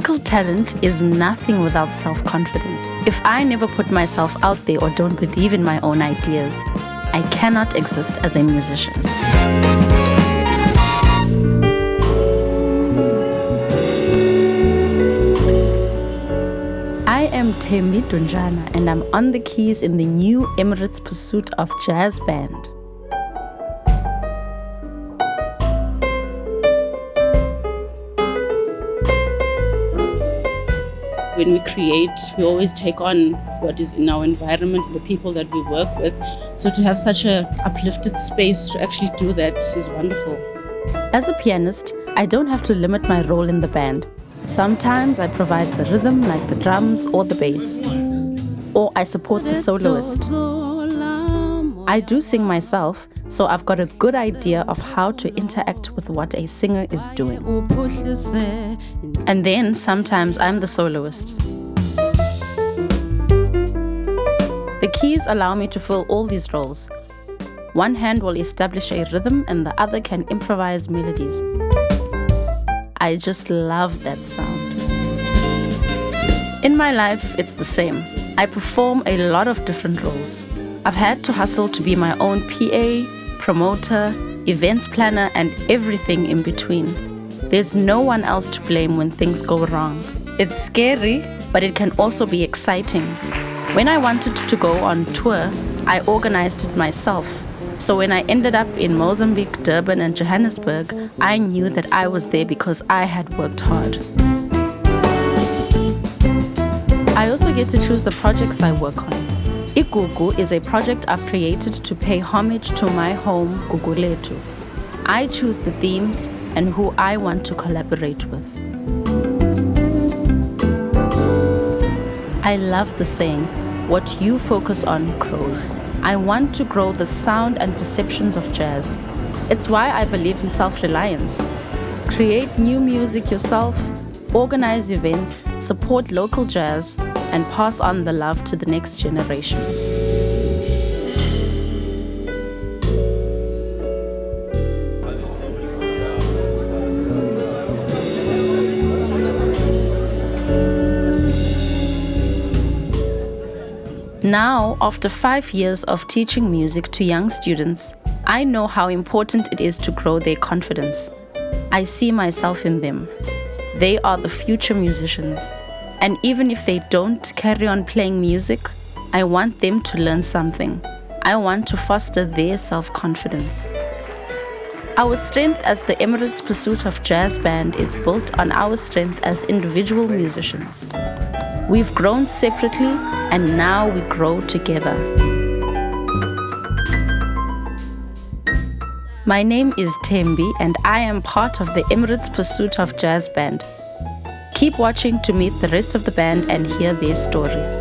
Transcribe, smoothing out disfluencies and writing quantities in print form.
Musical talent is nothing without self-confidence. If I never put myself out there or don't believe in my own ideas, I cannot exist as a musician. I am Thembelihle Dunjana and I'm on the keys in the new Emirates Pursuit of Jazz band. When we create, we always take on what is in our environment and the people that we work with. So to have such an uplifted space to actually do that is wonderful. As a pianist, I don't have to limit my role in the band. Sometimes I provide the rhythm like the drums or the bass. Or I support the soloist. I do sing myself, so I've got a good idea of how to interact with what a singer is doing. And then sometimes I'm the soloist. The keys allow me to fill all these roles. One hand will establish a rhythm and the other can improvise melodies. I just love that sound. In my life, it's the same. I perform a lot of different roles. I've had to hustle to be my own PA, promoter, events planner, and everything in between. There's no one else to blame when things go wrong. It's scary, but it can also be exciting. When I wanted to go on tour, I organized it myself. So when I ended up in Mozambique, Durban, and Johannesburg, I knew that I was there because I had worked hard. I also get to choose the projects I work on. Igugu is a project I've created to pay homage to my home, Gugulethu. I choose the themes and who I want to collaborate with. I love the saying, what you focus on grows. I want to grow the sound and perceptions of jazz. It's why I believe in self-reliance. Create new music yourself, organize events, support local jazz, and pass on the love to the next generation. Now, after 5 years of teaching music to young students, I know how important it is to grow their confidence. I see myself in them. They are the future musicians. And even if they don't carry on playing music, I want them to learn something. I want to foster their self-confidence. Our strength as the Emirates Pursuit of Jazz band is built on our strength as individual musicians. We've grown separately and now we grow together. My name is Thembi and I am part of the Emirates Pursuit of Jazz band. Keep watching to meet the rest of the band and hear their stories.